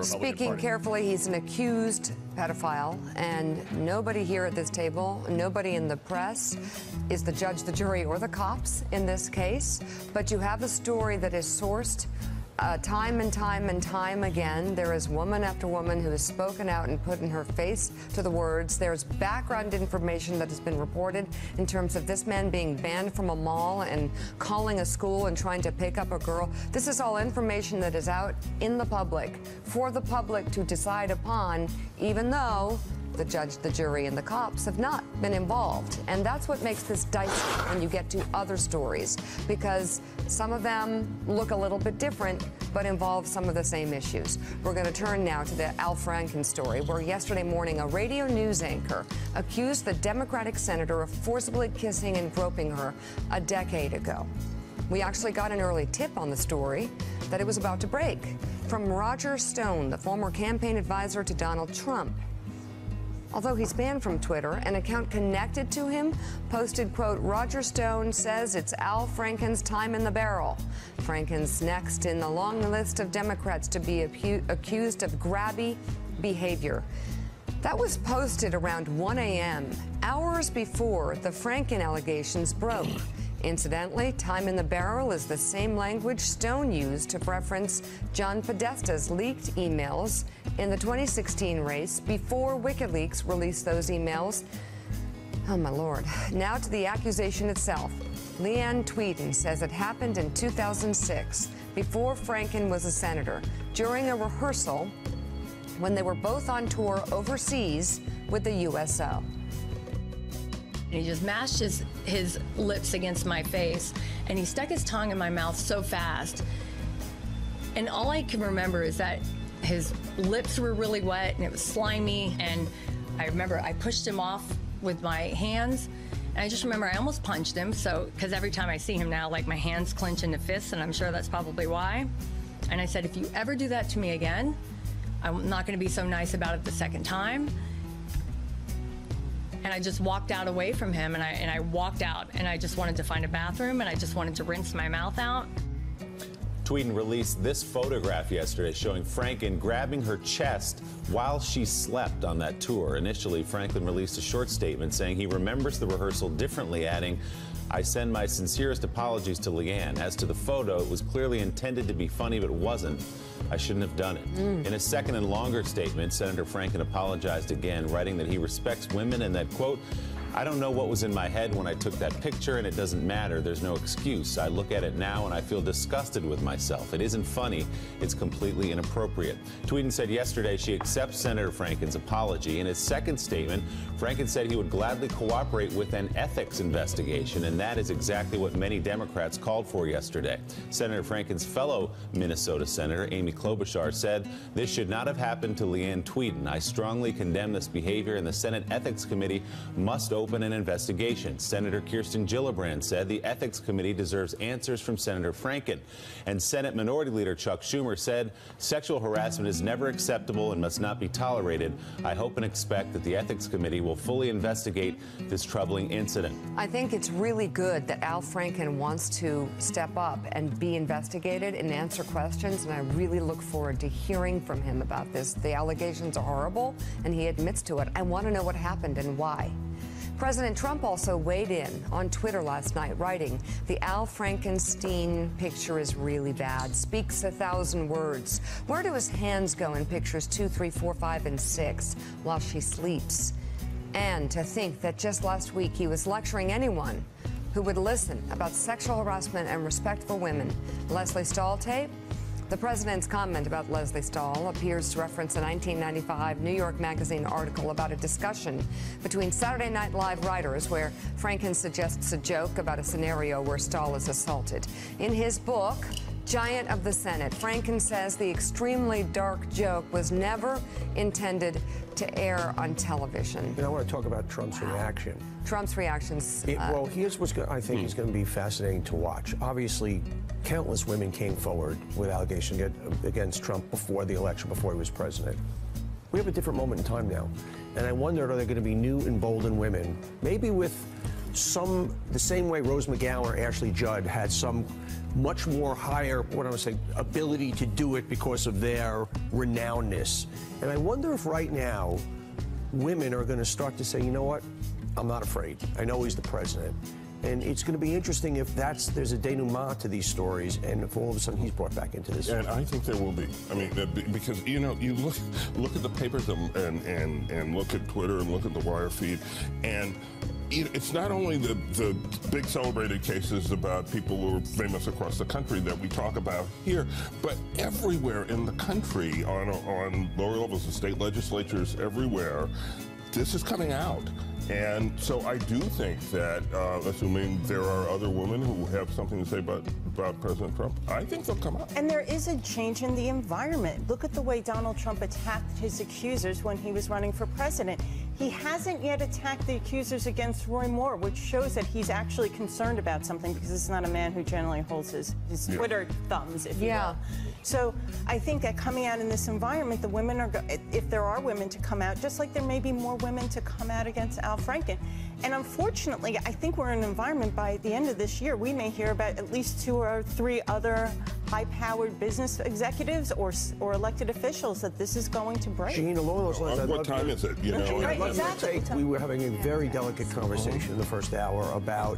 speaking carefully. He's an accused pedophile, and nobody here at this table, nobody in the press is the judge, the jury, or the cops in this case. But you have a story that is sourced time and time again. There is woman after woman who has spoken out and put in her face to the words. There's background information that has been reported in terms of this man being banned from a mall and calling a school and trying to pick up a girl. This is all information that is out in the public for the public to decide upon, even though the judge, the jury, and the cops have not been involved. And that's what makes this dicey when you get to other stories, because some of them look a little bit different, but involve some of the same issues. We're going to turn now to the Al Franken story, where yesterday morning a radio news anchor accused the Democratic senator of forcibly kissing and groping her a decade ago. We actually got an early tip on the story that it was about to break from Roger Stone, the former campaign advisor to Donald Trump. Although he's banned from Twitter, an account connected to him posted, quote, Roger Stone says it's Al Franken's time in the barrel. Franken's next in the long list of Democrats to be accused of grabby behavior. That was posted around 1 a.m., hours before the Franken allegations broke. Incidentally, time in the barrel is the same language Stone used to reference John Podesta's leaked emails in the 2016 race before WikiLeaks released those emails. Oh, my Lord. Now to the accusation itself. Leann Tweeden says it happened in 2006, before Franken was a senator, during a rehearsal when they were both on tour overseas with the USO. He just mashed his lips against my face, and he stuck his tongue in my mouth so fast. And all I can remember is that his lips were really wet, and it was slimy, and I remember I pushed him off with my hands, and I just remember I almost punched him, because every time I see him now, like, my hands clench into fists, and I'm sure that's probably why. And I said, if you ever do that to me again, I'm not going to be so nice about it the second time. And I just walked out away from him, and I walked out, and I just wanted to find a bathroom, and I just wanted to rinse my mouth out. Tweeden released this photograph yesterday showing Franken grabbing her chest while she slept on that tour. Initially, Franken released a short statement saying he remembers the rehearsal differently, adding, I send my sincerest apologies to Leann. As to the photo, it was clearly intended to be funny, but it wasn't. I shouldn't have done it. In a second and longer statement, Senator Franken apologized again, writing that he respects women and that, quote, I don't know what was in my head when I took that picture, and it doesn't matter. There's no excuse. I look at it now and I feel disgusted with myself. It isn't funny. It's completely inappropriate. Tweeden said yesterday she accepts Senator Franken's apology. In his second statement, Franken said he would gladly cooperate with an ethics investigation, and that is exactly what many Democrats called for yesterday. Senator Franken's fellow Minnesota Senator, Amy Klobuchar, said this should not have happened to Leann Tweeden. I strongly condemn this behavior, and the Senate Ethics Committee must open an investigation. Senator Kirsten Gillibrand said the Ethics Committee deserves answers from Senator Franken. And Senate Minority Leader Chuck Schumer said sexual harassment is never acceptable and must not be tolerated. I hope and expect that the Ethics Committee will fully investigate this troubling incident. I think it's really good that Al Franken wants to step up and be investigated and answer questions, and I really look forward to hearing from him about this. The allegations are horrible, and he admits to it. I want to know what happened and why. President Trump also weighed in on Twitter last night, writing, the Al Frankenstein picture is really bad, speaks 1,000 words. Where do his hands go in pictures 2, 3, 4, 5, and 6 while she sleeps? And to think that just last week he was lecturing anyone who would listen about sexual harassment and respect for women. Leslie Stahl tape. The president's comment about Leslie Stahl appears to reference a 1995 New York Magazine article about a discussion between Saturday Night Live writers where Franken suggests a joke about a scenario where Stahl is assaulted. In his book, Giant of the Senate, Franken says the extremely dark joke was never intended to air on television. I want to talk about Trump's reaction. Trump's reactions. Well, here's what's I think is going to be fascinating to watch. Obviously, countless women came forward with allegations against Trump before the election, before he was president. We have a different moment in time now. And I wonder, are there going to be new emboldened women, maybe with the same way Rose McGowan or Ashley Judd had some much more higher, what I would say, ability to do it because of their renownedness. And I wonder if right now women are going to start to say, you know what, I'm not afraid. I know he's the president. And it's going to be interesting if there's a denouement to these stories, and if all of a sudden he's brought back into this. And I think there will be. I mean, because you look at the papers and look at Twitter and look at the wire feed, and it's not only the big celebrated cases about people who are famous across the country that we talk about here, but everywhere in the country, on lower levels of state legislatures, everywhere, this is coming out. And so I do think that, assuming there are other women who have something to say about President Trump, I think they'll come out. And there is a change in the environment. Look at the way Donald Trump attacked his accusers when he was running for president. He hasn't yet attacked the accusers against Roy Moore, which shows that he's actually concerned about something, because this is not a man who generally holds his Twitter thumbs, if you will. So I think that coming out in this environment, the women are, if there are women to come out, just like there may be more women to come out against Al Franken. And unfortunately, I think we're in an environment by the end of this year, we may hear about at least 2 or 3 other high-powered business executives or elected officials that this is going to break. Gene, along those lines, what time is it? You know, right, exactly. We were having a very delicate conversation in the first hour about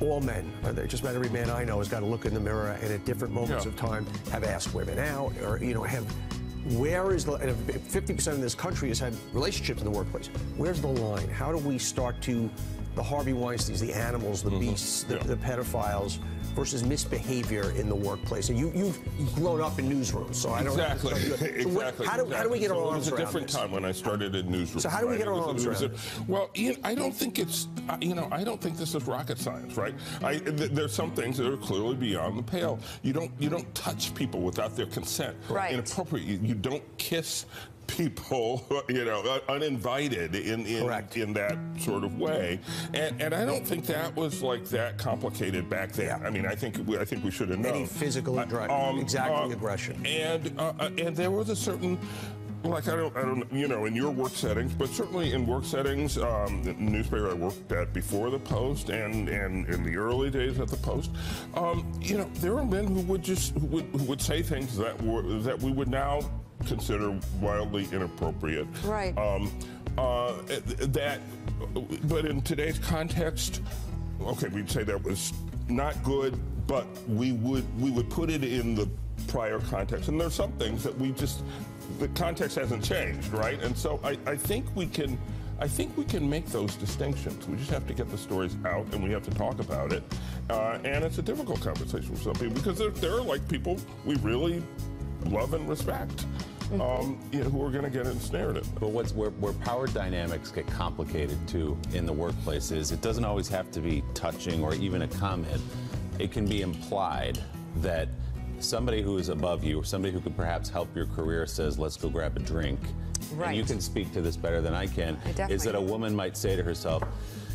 all men. Just about every man I know has got to look in the mirror and at different moments of time have asked women out, or have. Where is the, and 50% of this country has had relationships in the workplace. Where's the line? How do we start to, the Harvey Weinsteins, the animals, the beasts, the pedophiles, versus misbehavior in the workplace? And you've grown up in newsrooms, so I don't know. Exactly. How do we get our arms around this? It was a different time when I started in newsrooms. So how do we get our arms around this? Well, Ian, I don't think it's, I don't think this is rocket science, right? There's some things that are clearly beyond the pale. You don't touch people without their consent. Right. Inappropriate. You don't kiss people, uninvited in that sort of way, and I don't think that was like that complicated back then. Yeah. I mean, I think we should have known. Any physical aggression. And there was a certain, like, I don't, in your work settings, but certainly in work settings, the newspaper I worked at before the Post and in the early days at the Post, there were men who would say things that we would now consider wildly inappropriate. Right. But in today's context, okay, we'd say that was not good, but we would put it in the prior context. And there's some things that the context hasn't changed, right? And so I think we can make those distinctions. We just have to get the stories out, and we have to talk about it. And it's a difficult conversation for some people, because there are like people we really love and respect, who are going to get ensnared in. But where power dynamics get complicated too in the workplace is it doesn't always have to be touching or even a comment. It can be implied that somebody who is above you, or somebody who could perhaps help your career, says, let's go grab a drink. Right. And you can speak to this better than I can. Is that a woman might say to herself,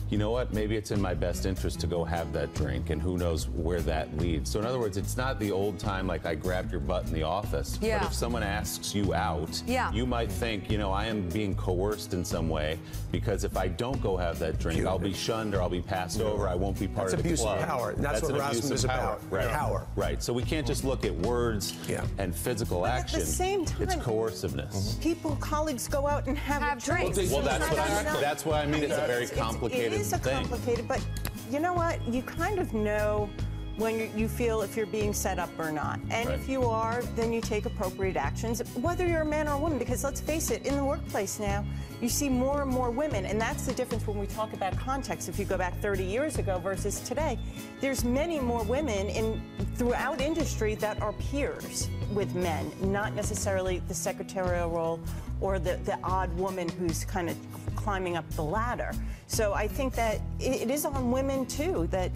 you know what, maybe it's in my best interest to go have that drink, and who knows where that leads. So in other words, it's not the old time like I grabbed your butt in the office, but if someone asks you out, you might think, I am being coerced in some way, because if I don't go have that drink, I'll be shunned or I'll be passed over, I won't be part of the club. That's abuse of power. That's what harassment is about. Right. Power. Right. So we can't just look at words and physical action. At the same time, it's coerciveness. Colleagues go out and have drinks. Well, that's what I mean. It's a very complicated thing. Complicated, but you know what? You kind of know when you feel if you're being set up or not. And if you are, then you take appropriate actions, whether you're a man or a woman, because let's face it, in the workplace now, you see more and more women, and that's the difference when we talk about context. If you go back 30 years ago versus today, there's many more women throughout industry that are peers with men, not necessarily the secretarial role or the odd woman who's kind of climbing up the ladder. So I think that it is on women too, that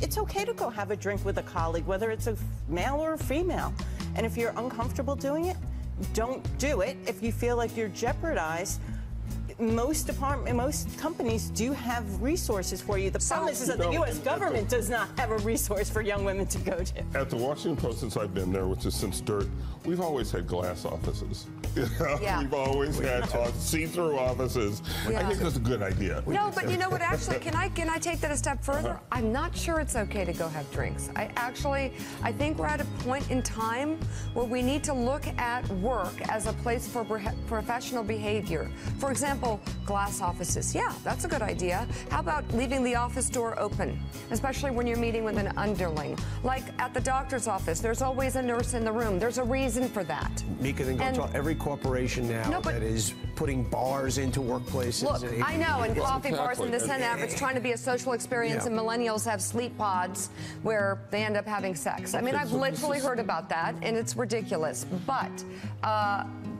it's okay to go have a drink with a colleague, whether it's a male or a female. And if you're uncomfortable doing it, don't do it. If you feel like you're jeopardized, most companies do have resources for you. The problem is that the U.S. government does not have a resource for young women to go to. At the Washington Post, since I've been there, which is since DIRT, we've always had glass offices. Yeah. We've always had see-through offices. Yeah. I think that's a good idea. No, but you know what? Actually, can I take that a step further? I'm not sure it's okay to go have drinks. I think we're at a point in time where we need to look at work as a place for professional behavior. For example, glass offices. Yeah, that's a good idea. How about leaving the office door open, especially when you're meeting with an underling? Like at the doctor's office, there's always a nurse in the room. There's a reason for that. Mika, then go to every corporation now that is putting bars into workplaces. Look, I know, and coffee bars and this and that, it's trying to be a social experience, and millennials have sleep pods where they end up having sex. I mean, I've literally heard about that, and it's ridiculous. But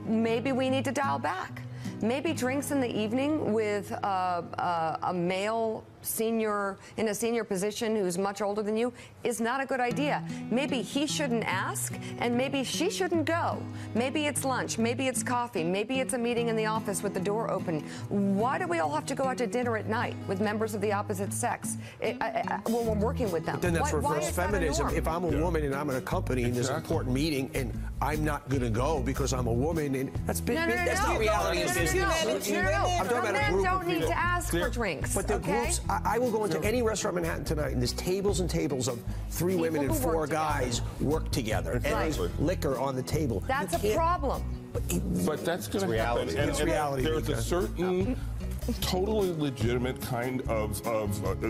maybe we need to dial back. Maybe drinks in the evening with a male senior in a senior position who's much older than you is not a good idea. Maybe he shouldn't ask, and maybe she shouldn't go. Maybe it's lunch, maybe it's coffee, maybe it's a meeting in the office with the door open. Why do we all have to go out to dinner at night with members of the opposite sex when we're working with them? But then that's reverse feminism. If I'm a woman and I'm in a company and there's an important meeting and I'm not going to go because I'm a woman, and that's the reality of business. I'm talking about a group don't need to ask for drinks. But the groups, I will go into any restaurant in Manhattan tonight, and there's tables and tables of 3 women and 4 guys work together, and there's liquor on the table. That's a problem. But that's going to happen. It's reality. There's a certain totally legitimate kind of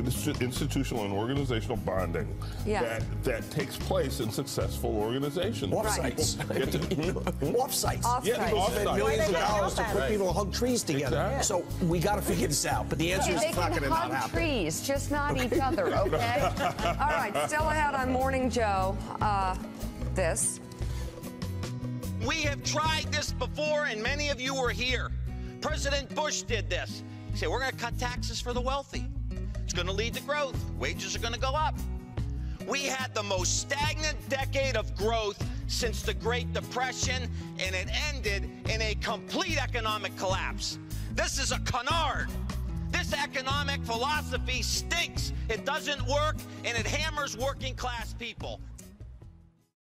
institutional and organizational bonding that takes place in successful organizations. Offsites. Offsites. Yeah, offsites. Millions of dollars to put people to hug trees together. Exactly. So we got to figure this out. But the answer is it's not going to not happen. They can hug trees, just not each other, okay? All right, still ahead on Morning Joe, this. We have tried this before, and many of you were here. President Bush did this. He said, we're going to cut taxes for the wealthy. It's going to lead to growth. Wages are going to go up. We had the most stagnant decade of growth since the Great Depression, and it ended in a complete economic collapse. This is a canard. This economic philosophy stinks. It doesn't work, and it hammers working class people.